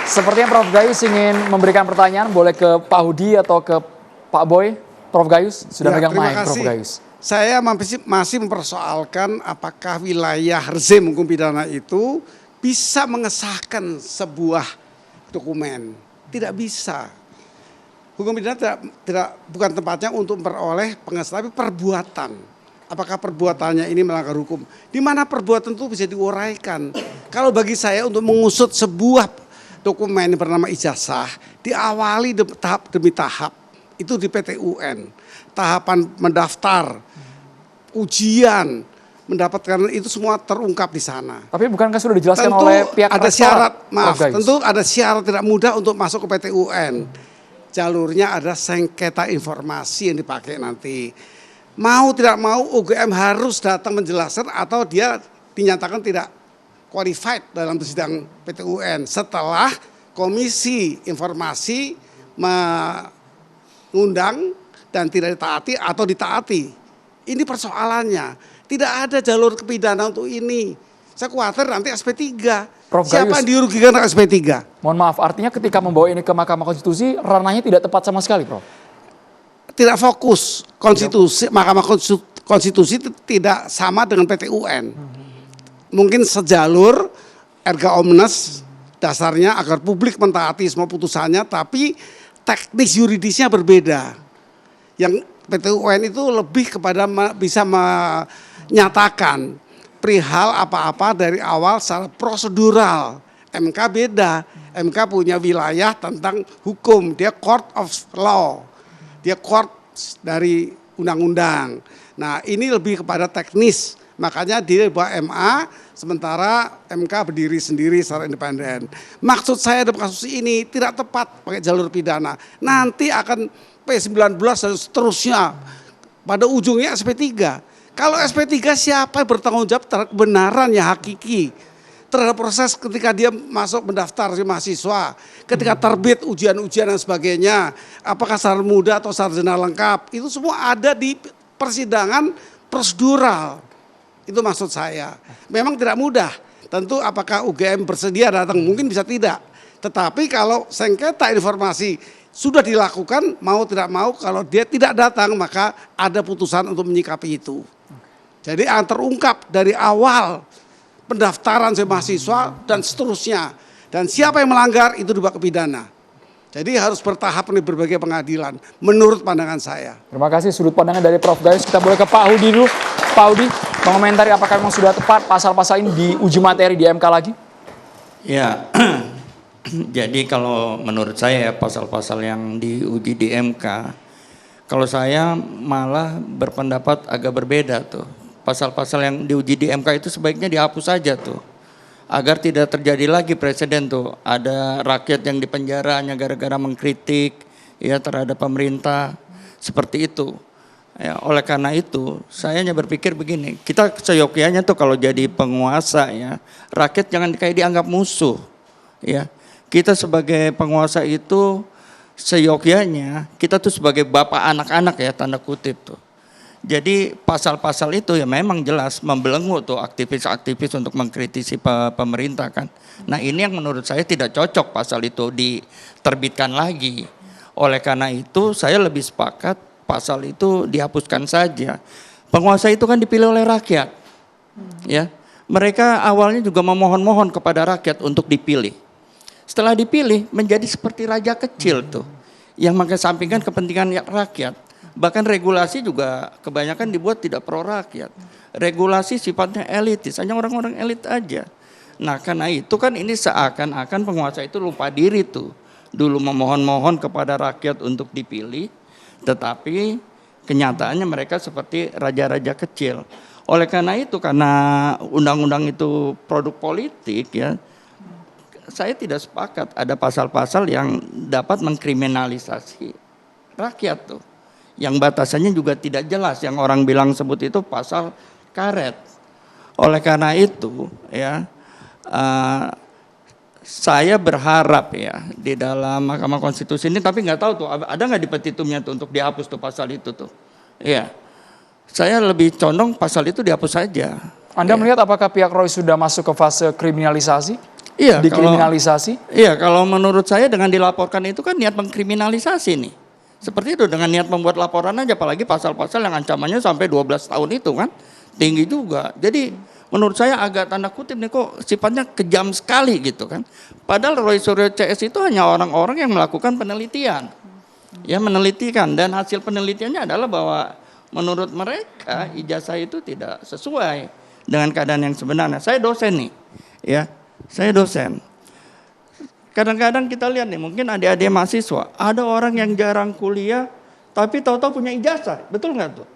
Sepertinya Prof. Gayus ingin memberikan pertanyaan, boleh ke Pak Hudi atau ke Pak Boy. Prof. Gayus sudah megang mic, Prof. Gayus. Saya masih mempersoalkan apakah wilayah rezim hukum pidana itu bisa mengesahkan sebuah dokumen. Tidak bisa. Hukum pidana bukan tempatnya untuk memperoleh pengesahan, tapi perbuatan. Apakah perbuatannya ini melanggar hukum? Di mana perbuatan itu bisa diuraikan. Kalau bagi saya untuk mengusut sebuah dokumen yang bernama ijazah diawali tahap demi tahap. Itu di PT UN. Tahapan mendaftar, ujian, mendapatkan itu semua terungkap di sana. Tapi bukankah sudah dijelaskan oleh pihak ada rektorat, syarat, maaf, Prof. Gayus? tentu ada syarat tidak mudah untuk masuk ke PT UN. Jalurnya ada sengketa informasi yang dipakai nanti. Mau tidak mau UGM harus datang menjelaskan atau dia dinyatakan tidak qualified dalam sidang PT UN setelah Komisi Informasi mengundang dan tidak ditaati atau ditaati. Ini persoalannya. Tidak ada jalur kepidana untuk ini. Saya khawatir nanti SP3. Prof. Siapa Gayus, yang dirugikan SP3? mohon maaf, artinya ketika membawa ini ke Mahkamah Konstitusi, ranahnya tidak tepat sama sekali, Prof. Tidak fokus konstitusi, Mahkamah Konstitusi tidak sama dengan PT UN. Mungkin sejalur erga omnes dasarnya agar publik mentaati semua putusannya, tapi teknis yuridisnya berbeda. Yang PT UN itu lebih kepada bisa menyatakan perihal apa-apa dari awal secara prosedural. MK beda, MK punya wilayah tentang hukum, dia court of law, dia court dari undang-undang. Nah ini lebih kepada teknis, makanya dia bawa MA, sementara MK berdiri sendiri secara independen. Maksud saya dalam kasus ini tidak tepat pakai jalur pidana. Nanti akan P19 dan seterusnya. Pada ujungnya SP3. Kalau SP3 siapa yang bertanggung jawab terhadap kebenaran yang hakiki? Terhadap proses ketika dia masuk mendaftar si mahasiswa. Ketika terbit ujian-ujian dan sebagainya. Apakah sarjana muda atau sarjana lengkap. Itu semua ada di persidangan prosedural. Itu maksud saya. Memang tidak mudah. Tentu apakah UGM bersedia datang? Mungkin bisa tidak. Tetapi kalau sengketa informasi sudah dilakukan, mau tidak mau, kalau dia tidak datang maka ada putusan untuk menyikapi itu. Jadi akan terungkap dari awal pendaftaran mahasiswa dan seterusnya. Dan siapa yang melanggar itu dibawa ke pidana. Jadi harus bertahap di berbagai pengadilan menurut pandangan saya. Terima kasih sudut pandangan dari Prof. Gayus. Kita boleh ke Pak Hudi dulu. Pak Hudi, mengomentari apakah memang sudah tepat pasal-pasal ini diuji materi di MK lagi? Ya, jadi kalau menurut saya pasal-pasal yang diuji di MK, kalau saya malah berpendapat agak berbeda tuh. Pasal-pasal yang diuji di MK itu sebaiknya dihapus saja tuh. Agar tidak terjadi lagi presiden tuh. Ada rakyat yang dipenjara hanya gara-gara mengkritik ya terhadap pemerintah. Seperti itu. Ya, oleh karena itu saya hanya berpikir begini. Kita seyogyanya tuh kalau jadi penguasa ya. Rakyat jangan kayak dianggap musuh. Ya. Kita sebagai penguasa itu seyogyanya kita tuh sebagai bapak anak-anak ya tanda kutip tuh. Jadi pasal-pasal itu ya memang jelas membelenggu tuh aktivis-aktivis untuk mengkritisi pemerintah kan. Nah ini yang menurut saya tidak cocok pasal itu diterbitkan lagi. Oleh karena itu saya lebih sepakat pasal itu dihapuskan saja. Penguasa itu kan dipilih oleh rakyat. Ya, mereka awalnya juga memohon-mohon kepada rakyat untuk dipilih. Setelah dipilih menjadi seperti raja kecil tuh. Yang mengesampingkan kepentingan rakyat. Bahkan regulasi juga kebanyakan dibuat tidak pro rakyat. Regulasi sifatnya elitis, hanya orang-orang elit aja. Nah karena itu kan ini seakan-akan penguasa itu lupa diri tuh. Dulu memohon-mohon kepada rakyat untuk dipilih, tetapi kenyataannya mereka seperti raja-raja kecil. Oleh karena itu, karena undang-undang itu produk politik ya, saya tidak sepakat ada pasal-pasal yang dapat mengkriminalisasi rakyat tuh. Yang batasannya juga tidak jelas, yang orang bilang sebut itu pasal karet. Oleh karena itu ya saya berharap ya di dalam Mahkamah Konstitusi ini, tapi nggak tahu tuh ada nggak di petitumnya tuh untuk dihapus tuh pasal itu tuh. Ya, saya lebih condong pasal itu dihapus saja. Anda melihat apakah pihak Roy sudah masuk ke fase kriminalisasi? Iya, dikriminalisasi? Kalau menurut saya dengan dilaporkan itu kan niat mengkriminalisasi nih. Seperti itu, dengan niat membuat laporan aja, apalagi pasal-pasal yang ancamannya sampai 12 tahun itu kan. Tinggi juga. Jadi menurut saya agak tanda kutip nih, kok sifatnya kejam sekali gitu kan. Padahal Roy Suryo CS itu hanya orang-orang yang melakukan penelitian. Ya, menelitikan, dan hasil penelitiannya adalah bahwa menurut mereka ijazah itu tidak sesuai dengan keadaan yang sebenarnya. Saya dosen nih. Ya, saya dosen. Kadang-kadang kita lihat nih, mungkin adik-adik mahasiswa, ada orang yang jarang kuliah, tapi tahu-tahu punya ijazah. Betul nggak tuh?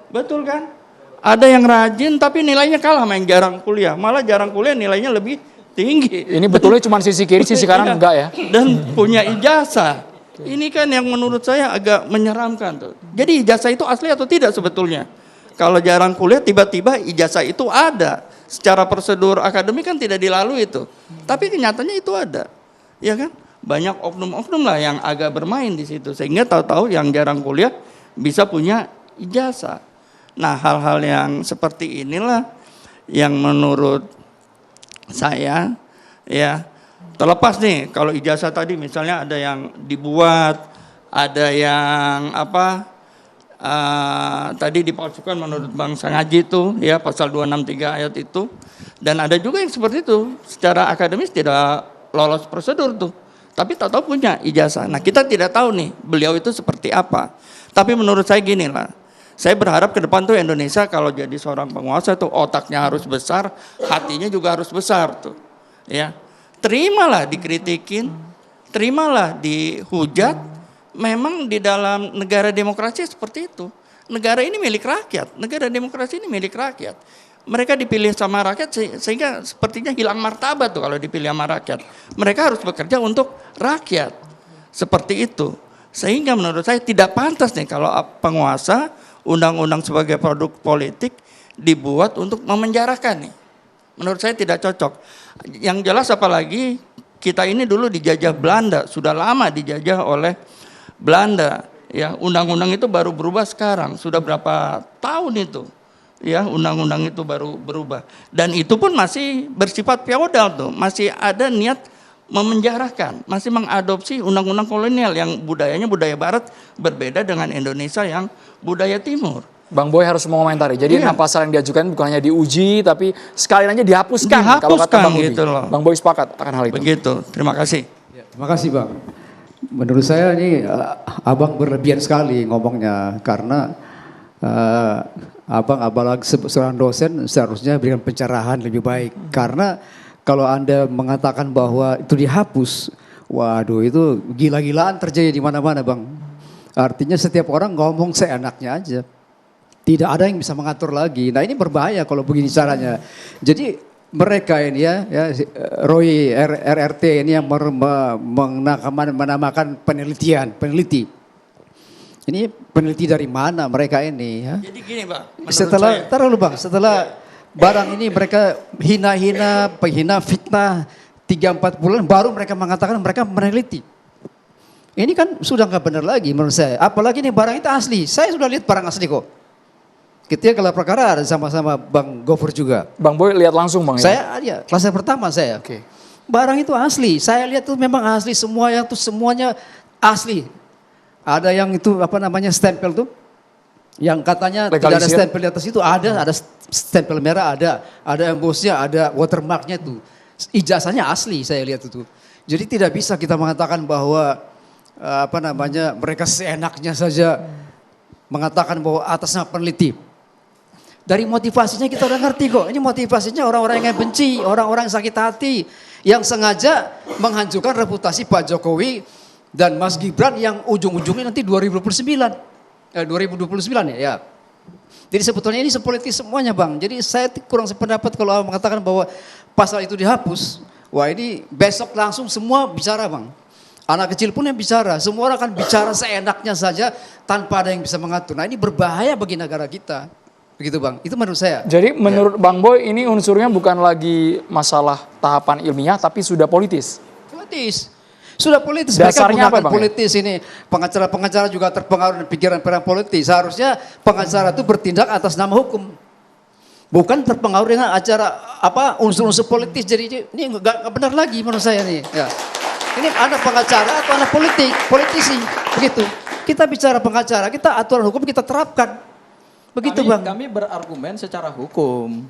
Betul kan? Ada yang rajin, tapi nilainya kalah sama yang jarang kuliah. Malah jarang kuliah nilainya lebih tinggi. Ini betulnya cuma sisi kiri, sisi kanan enggak ya? Dan punya ijazah. Ini kan yang menurut saya agak menyeramkan tuh. Jadi ijazah itu asli atau tidak sebetulnya? Kalau jarang kuliah, tiba-tiba ijazah itu ada. Secara prosedur akademik kan tidak dilalui itu. Tapi kenyataannya itu ada. Ya kan? Banyak oknum-oknum lah yang agak bermain di situ. Sehingga tahu-tahu yang jarang kuliah bisa punya ijazah. Nah, hal-hal yang seperti inilah yang menurut saya, ya, terlepas nih kalau ijazah tadi misalnya ada yang dibuat, ada yang tadi dipalsukan menurut Bang Sangaji itu, ya, pasal 263 ayat itu. Dan ada juga yang seperti itu, secara akademis tidak lolos prosedur tuh, tapi tahu-tahu punya ijazah. Nah, kita tidak tahu nih beliau itu seperti apa. Tapi menurut saya gini lah, saya berharap ke depan tuh Indonesia kalau jadi seorang penguasa tuh otaknya harus besar, hatinya juga harus besar tuh. Ya, terimalah dikritikin, terimalah dihujat. Memang di dalam negara demokrasi seperti itu. Negara ini milik rakyat, negara demokrasi ini milik rakyat. Mereka dipilih sama rakyat sehingga sepertinya hilang martabat tuh kalau dipilih sama rakyat. Mereka harus bekerja untuk rakyat. Seperti itu. Sehingga menurut saya tidak pantas nih kalau penguasa undang-undang sebagai produk politik dibuat untuk memenjarakan nih. Menurut saya tidak cocok. Yang jelas apalagi kita ini dulu dijajah Belanda, sudah lama dijajah oleh Belanda. Ya, undang-undang itu baru berubah sekarang. Sudah berapa tahun itu? Ya, undang-undang itu baru berubah. Dan itu pun masih bersifat feodal tuh, masih ada niat memenjarakan, masih mengadopsi undang-undang kolonial yang budayanya budaya barat berbeda dengan Indonesia yang budaya timur. Bang Boy harus mengomentari. Jadi 6 pasal yang diajukan bukan hanya diuji, tapi sekalian aja dihapuskan. Kalau kata Bang gitu loh. Bang Boy sepakat akan hal itu. Begitu. Terima kasih. Ya, terima kasih Bang. Menurut saya ini Abang berlebihan sekali ngomongnya, karena Abang apalagi seorang dosen seharusnya berikan pencerahan lebih baik. Karena kalau Anda mengatakan bahwa itu dihapus, waduh itu gila-gilaan terjadi di mana-mana Bang. Artinya setiap orang ngomong seenaknya aja. Tidak ada yang bisa mengatur lagi. Nah ini berbahaya kalau begini caranya. Jadi mereka ini ya Roy RRT ini yang menamakan peneliti. Ini peneliti dari mana mereka ini ya? Jadi gini Pak, setelah barang ini mereka hina-hina, penghina, fitnah 3-4 bulan baru mereka mengatakan mereka meneliti. Ini kan sudah nggak benar lagi menurut saya. Apalagi ini barang itu asli. Saya sudah lihat barang asli kok. Ketika gelar perkara ada sama-sama Bang Gofur juga. Bang Boy lihat langsung Bang ya? Saya kelas pertama saya. Oke. Barang itu asli. Saya lihat tuh memang asli semuanya asli. Ada yang itu stempel tuh. Yang katanya tidak ada stempel di atas itu ada stempel merah ada embossnya, ada watermarknya tuh. Ijazahnya asli saya lihat itu. Jadi tidak bisa kita mengatakan bahwa mereka seenaknya saja mengatakan bahwa atasnya peneliti. Dari motivasinya kita udah ngerti kok. Ini motivasinya orang-orang yang benci, orang-orang yang sakit hati, yang sengaja menghancurkan reputasi Pak Jokowi dan Mas Gibran yang ujung-ujungnya nanti 2029 ya. Jadi sebetulnya ini sepolitik semuanya Bang. Jadi saya kurang sependapat kalau mengatakan bahwa pasal itu dihapus. Wah ini besok langsung semua bicara Bang. Anak kecil pun yang bicara, semua orang akan bicara seenaknya saja tanpa ada yang bisa mengatur. Nah ini berbahaya bagi negara kita. Begitu Bang, itu menurut saya. Jadi menurut Bang Boy ini unsurnya bukan lagi masalah tahapan ilmiah tapi sudah politis. Sudah politis. Dasarnya mereka apa Bang? Politis ini. Pengacara-pengacara juga terpengaruh dengan pikiran-pikiran politis. Seharusnya pengacara itu bertindak atas nama hukum. Bukan terpengaruh dengan acara unsur-unsur politis. Jadi ini nggak benar lagi menurut saya nih. Ya. Ini ada pengacara atau ada politisi, begitu. Kita bicara pengacara, kita aturan hukum kita terapkan. Begitu Bang. Kami berargumen secara hukum.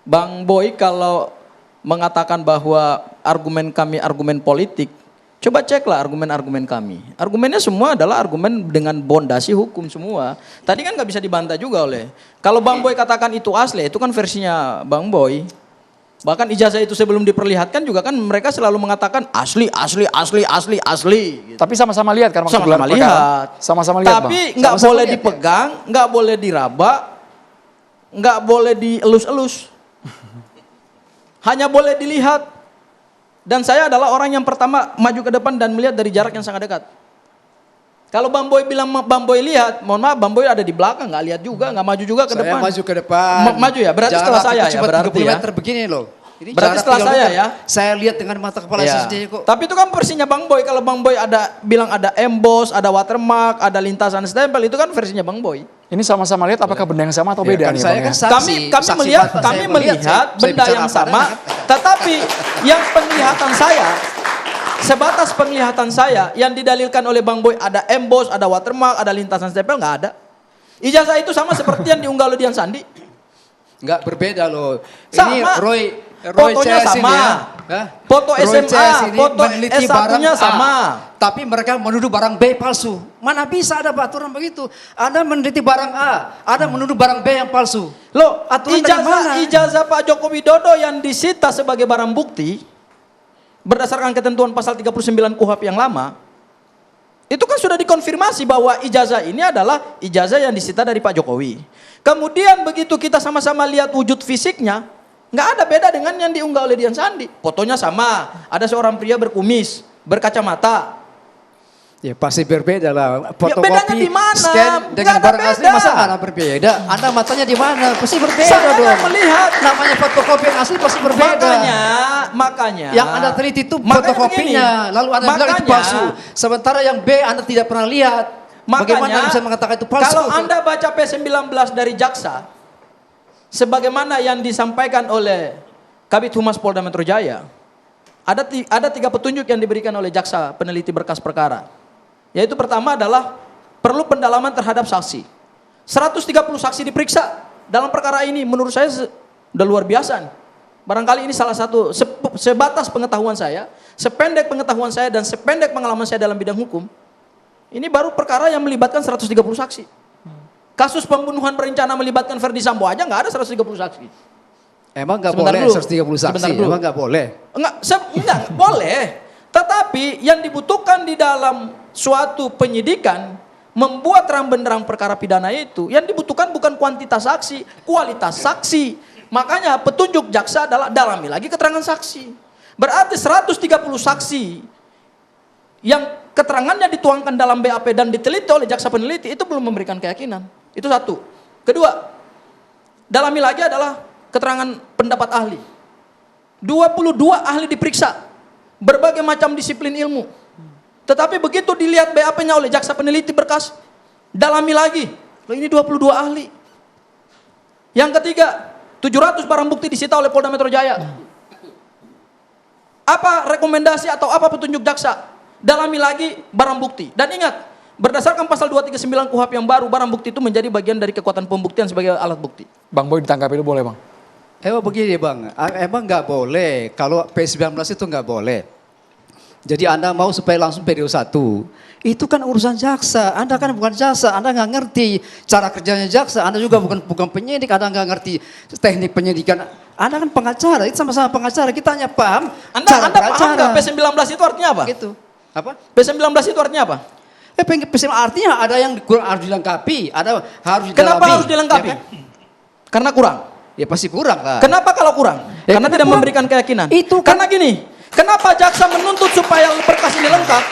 Bang Boy kalau mengatakan bahwa argumen kami argumen politik, coba ceklah argumen-argumen kami. Argumennya semua adalah argumen dengan pondasi hukum semua. Tadi kan nggak bisa dibantah juga oleh. Kalau Bang Boy katakan itu asli, itu kan versinya Bang Boy. Bahkan ijazah itu sebelum diperlihatkan juga kan mereka selalu mengatakan asli. Gitu. Tapi sama-sama lihat kan waktu Sama-sama gelar perkara. lihat. Sama-sama lihat Bang. Tapi nggak Sama-sama boleh lihat, ya. dipegang, nggak boleh diraba, nggak boleh dielus-elus. Hanya boleh dilihat. Dan saya adalah orang yang pertama maju ke depan dan melihat dari jarak yang sangat dekat. Kalau Bang Boy bilang Bang Boy lihat, mohon maaf Bang Boy ada di belakang, nggak lihat juga, nggak maju juga ke Saya depan. maju ke depan. Maju ya, berarti Jarak setelah saya itu ya, cuma berarti 30 ya. meter begini loh. Ini Berarti jarak setelah 3 saya meter. ya. Saya lihat dengan mata kepala Ya. saya sendiri kok. Tapi itu kan versinya Bang Boy. Kalau Bang Boy bilang ada emboss, ada watermark, ada lintasan stempel, itu kan versinya Bang Boy. Ini sama-sama lihat apakah benda yang sama atau beda kan nih saya Bang kan ya? saksi. Kami Saksi melihat mata saya melihat saya benda bicara yang apa sama, adanya. tetapi yang penglihatan saya sebatas penglihatan saya yang didalilkan oleh Bang Boy ada emboss, ada watermark, ada lintasan stempel nggak ada. Ijazah itu sama seperti yang diunggah oleh Dian Sandi. Enggak berbeda loh. Sama. Ini Roy Fotonya CS ini sama. ya. Hah? Foto Roy SMA, CS ini foto meneliti S1-nya barang A, sama. tapi mereka menuduh barang B palsu. Mana bisa ada aturan begitu? Anda meneliti barang A, ada menuduh barang B yang palsu. Loh, Aturan dari mana? ijazah Pak Joko Widodo yang disita sebagai barang bukti berdasarkan ketentuan pasal 39 KUHP yang lama, itu kan sudah dikonfirmasi bahwa ijazah ini adalah ijazah yang disita dari Pak Jokowi. Kemudian begitu kita sama-sama lihat wujud fisiknya, nggak ada beda dengan yang diunggah oleh Dian Sandi. Fotonya sama, ada seorang pria berkumis, berkacamata. Ya pasti berbeda lah. Fotokopi, bedanya di mana? scan dengan Nggak ada barang asli beda. masa nggak ada berbeda? Anda matanya di mana? Pasti berbeda Saya dong. nggak melihat. Namanya fotokopi yang asli pasti berbeda. Makanya. Yang Anda teliti itu Makanya fotokopinya, begini. lalu Anda bilang itu palsu. Sementara yang B Anda tidak pernah lihat. Bagaimana Makanya, bisa mengatakan itu palsu? kalau Anda baca P19 dari jaksa, sebagaimana yang disampaikan oleh Kabid Humas Polda Metro Jaya, ada 3 petunjuk yang diberikan oleh jaksa peneliti berkas perkara. Yaitu pertama adalah perlu pendalaman terhadap saksi. 130 saksi diperiksa dalam perkara ini, menurut saya udah luar biasa. Barangkali ini salah satu, sebatas pengetahuan saya, sependek pengetahuan saya dan sependek pengalaman saya dalam bidang hukum, ini baru perkara yang melibatkan 130 saksi. Kasus pembunuhan berencana melibatkan Ferdi Sambo aja nggak ada 130 saksi. Emang nggak Sebentar boleh dulu. 130 saksi? Sebentar dulu. Emang nggak boleh? Enggak, boleh. Tetapi yang dibutuhkan di dalam suatu penyidikan, membuat terang benderang perkara pidana itu, yang dibutuhkan bukan kuantitas saksi, kualitas saksi. Makanya petunjuk jaksa adalah dalami lagi keterangan saksi. Berarti 130 saksi yang keterangannya dituangkan dalam BAP dan diteliti oleh jaksa peneliti itu belum memberikan keyakinan. Itu satu. Kedua, dalami lagi adalah keterangan pendapat ahli. 22 ahli diperiksa. Berbagai macam disiplin ilmu. Tetapi begitu dilihat BAP-nya oleh jaksa peneliti berkas, dalami lagi. Loh, ini 22 ahli. Yang ketiga, 700 barang bukti disita oleh Polda Metro Jaya. Apa rekomendasi atau apa petunjuk jaksa? Dalami lagi barang bukti. Dan ingat, berdasarkan pasal 239 KUHP yang baru, barang bukti itu menjadi bagian dari kekuatan pembuktian sebagai alat bukti. Bang Boy ditangkap itu boleh Bang? Emang begini Bang, emang nggak boleh. Kalau P19 itu nggak boleh. Jadi Anda mau supaya langsung PDO 1. Itu kan urusan jaksa. Anda kan bukan jaksa. Anda nggak ngerti cara kerjanya jaksa. Anda juga bukan penyidik. Anda nggak ngerti teknik penyidikan. Anda kan pengacara. Itu sama-sama pengacara. Kita hanya paham Anda paham nggak P19 itu artinya apa? Gitu. Apa? P19 itu artinya apa? P19 artinya ada yang kurang harus dilengkapi. Ada harus didalami. Kenapa harus dilengkapi? Ya kan? Karena kurang. Ya pasti kurang lah. Kenapa kalau kurang? Ya, Karena karena tidak kurang. memberikan keyakinan. Itu kan- Karena gini, kenapa jaksa menuntut supaya berkas ini lengkap?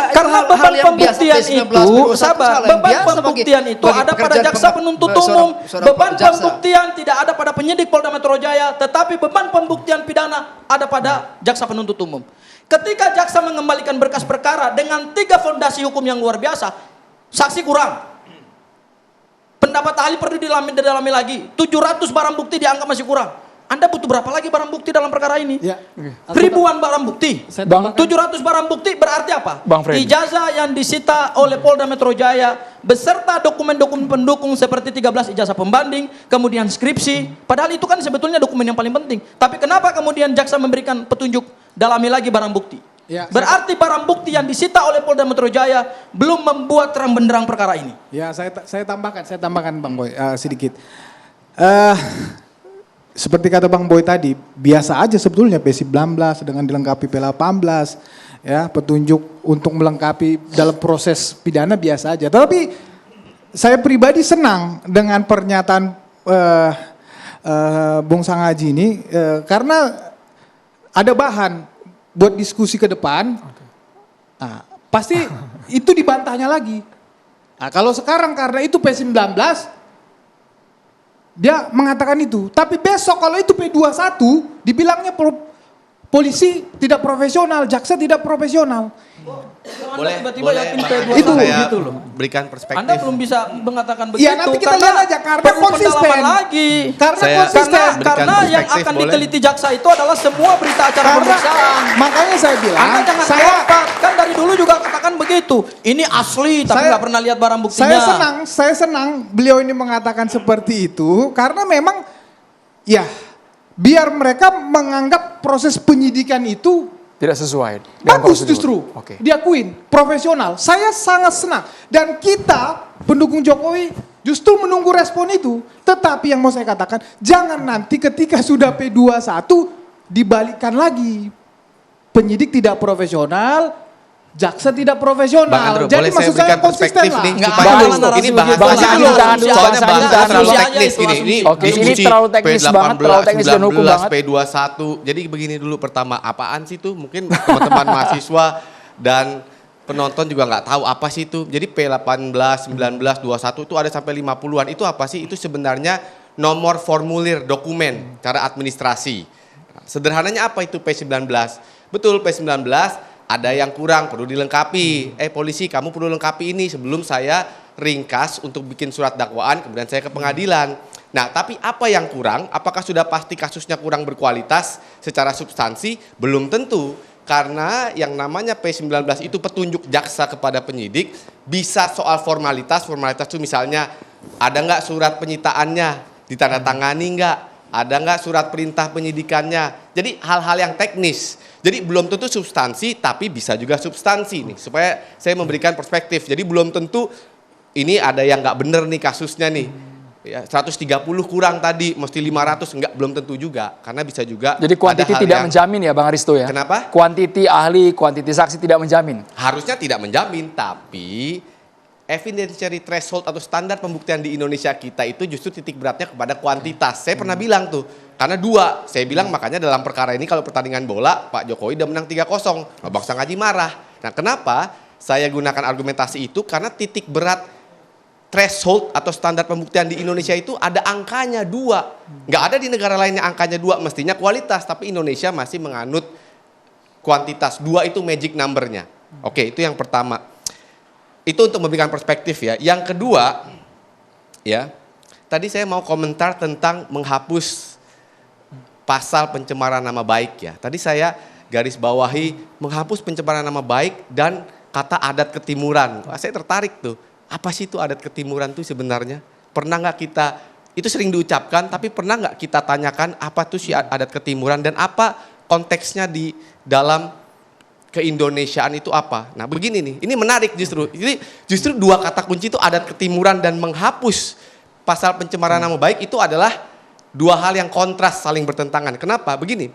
Karena beban pembuktian itu, sabar, beban pembuktian itu ada pada jaksa penuntut umum, beban pembuktian tidak ada pada penyidik Polda Metro Jaya, tetapi beban pembuktian pidana ada pada jaksa penuntut umum. Ketika jaksa mengembalikan berkas perkara dengan 3 fondasi hukum yang luar biasa, saksi kurang, Pendapat ahli perlu didalami lagi. 700 barang bukti dianggap masih kurang. Anda butuh berapa lagi barang bukti dalam perkara ini? Ya. Ribuan barang bukti. Bang, 700 barang bukti berarti apa? Bang Freddy. Ijazah yang disita oleh Polda Metro Jaya beserta dokumen-dokumen pendukung seperti 13 ijazah pembanding, kemudian skripsi. Padahal itu kan sebetulnya dokumen yang paling penting. Tapi kenapa kemudian jaksa memberikan petunjuk dalami lagi barang bukti? Ya, Berarti barang bukti yang disita oleh Polda Metro Jaya belum membuat terang benderang perkara ini. Ya, saya tambahkan Bang Boy sedikit. Seperti kata Bang Boy tadi, biasa aja sebetulnya P19 dengan dilengkapi P18, ya, petunjuk untuk melengkapi dalam proses pidana biasa aja. Tapi saya pribadi senang dengan pernyataan Bung Sangaji ini karena ada bahan buat diskusi ke depan. Nah, pasti itu dibantahnya lagi. Nah, kalau sekarang karena itu P19 dia mengatakan itu, tapi besok kalau itu P21 dibilangnya polisi tidak profesional, jaksa tidak profesional. Boleh, tiba-tiba boleh, yakin Bang, P21 itu saya gitu loh. berikan perspektif. Anda belum bisa mengatakan begitu. Iya, nanti kita lihat aja karena perlu konsisten. pendalaman lagi. Karena Saya konsisten. berikan Karena yang perspektif, akan boleh? diteliti jaksa itu adalah semua berita acara Karena pemeriksaan. makanya saya bilang, Anda jangan saya lompat. Kan dari dulu juga katakan begitu. Ini asli tapi Saya- nggak pernah lihat barang buktinya. saya senang beliau ini mengatakan seperti itu karena memang ya biar mereka menganggap proses penyidikan itu tidak sesuai dengan bagus prosedur. justru, Oke. diakuin, profesional. Saya sangat senang. Dan kita, pendukung Jokowi, justru menunggu respon itu. Tetapi yang mau saya katakan, jangan nanti ketika sudah P21, dibalikkan lagi. Penyidik tidak profesional, jaksa tidak Bang profesional. Andrew, Jadi boleh saya maksud saya berikan konsisten perspektif lah. nih Nggak supaya ada ini narasi begitu. bahasanya Bang, tahan dulu, tahan dulu, soalnya tahan bahasanya dulu. terlalu Asumsi aja teknis itu, ini. asumsi. Oke, ini terlalu teknis banget, terlalu teknis dan hukum banget. P21. Jadi begini dulu pertama, apaan sih itu? Mungkin teman-teman mahasiswa dan penonton juga nggak tahu apa sih itu. Jadi P18, 19, 21 itu ada sampai 50-an. Itu apa sih? Itu sebenarnya nomor formulir dokumen, cara administrasi. Sederhananya apa itu P19? Betul, P19 ada yang kurang, perlu dilengkapi. Polisi, kamu perlu lengkapi ini sebelum saya ringkas untuk bikin surat dakwaan, kemudian saya ke pengadilan. Nah, tapi apa yang kurang? Apakah sudah pasti kasusnya kurang berkualitas secara substansi? Belum tentu. Karena yang namanya P19 itu petunjuk jaksa kepada penyidik, bisa soal formalitas itu misalnya ada nggak surat penyitaannya, ditandatangani nggak, ada nggak surat perintah penyidikannya. Jadi hal-hal yang teknis. Jadi belum tentu substansi, tapi bisa juga substansi nih. Supaya saya memberikan perspektif. Jadi belum tentu ini ada yang nggak bener nih kasusnya nih. Ya, 130 kurang tadi, mesti 500, enggak, belum tentu juga. Karena bisa juga Jadi kuantiti ada hal tidak yang menjamin ya Bang Aristo ya? Kenapa? Kuantiti ahli, kuantiti saksi tidak menjamin. harusnya tidak menjamin, tapi evidentiary threshold atau standar pembuktian di Indonesia kita itu justru titik beratnya kepada kuantitas. Saya pernah bilang tuh, karena dua, saya bilang makanya dalam perkara ini kalau pertandingan bola, Pak Jokowi udah menang 3-0, Bang Sangaji marah. Nah, kenapa saya gunakan argumentasi itu? Karena titik berat threshold atau standar pembuktian di Indonesia itu ada angkanya 2. Nggak ada di negara lainnya angkanya 2, mestinya kualitas, tapi Indonesia masih menganut kuantitas. 2 itu magic number-nya. Oke, itu yang pertama. Itu untuk memberikan perspektif ya. Yang kedua, ya, tadi saya mau komentar tentang menghapus pasal pencemaran nama baik ya. Tadi saya garis bawahi menghapus pencemaran nama baik dan kata adat ketimuran. Wah, saya tertarik tuh. Apa sih itu adat ketimuran tuh sebenarnya? Pernah nggak kita, itu sering diucapkan, tapi pernah nggak kita tanyakan apa tuh si adat ketimuran dan apa konteksnya di dalam keindonesiaan itu apa? Nah begini nih, ini menarik justru. Jadi justru 2 kata kunci itu adat ketimuran dan menghapus pasal pencemaran nama baik itu adalah 2 hal yang kontras saling bertentangan. Kenapa? Begini,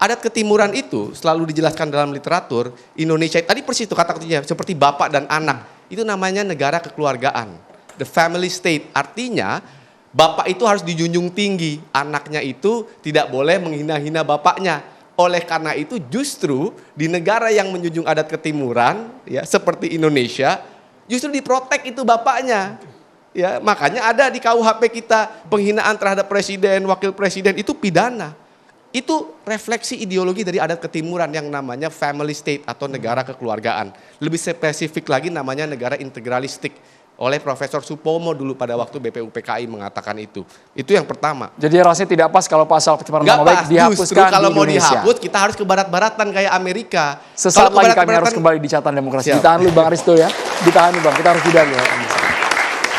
adat ketimuran itu selalu dijelaskan dalam literatur Indonesia. Tadi persis itu kata kuncinya, seperti bapak dan anak. Itu namanya negara kekeluargaan. The family state. Artinya bapak itu harus dijunjung tinggi. Anaknya itu tidak boleh menghina-hina bapaknya. Oleh karena itu justru di negara yang menjunjung adat ketimuran ya seperti Indonesia justru diprotek itu bapaknya. Ya, makanya ada di KUHP kita penghinaan terhadap presiden, wakil presiden itu pidana. Itu refleksi ideologi dari adat ketimuran yang namanya family state atau negara kekeluargaan. Lebih spesifik lagi namanya negara integralistik. oleh Profesor Supomo dulu pada waktu BPUPKI mengatakan itu. Itu yang pertama. Jadi rasanya tidak pas kalau pasal pencemaran Nggak nama baik pas, dihapuskan justru kalau di mau Indonesia. dihapus kita harus ke barat-baratan kayak Amerika. Sesaat Kalau lagi kami harus kebarat-baratan- kembali di catatan demokrasi. Siap. Ditahan dulu Bang Aristo ya. Ditahan dulu Bang, kita harus jeda dulu.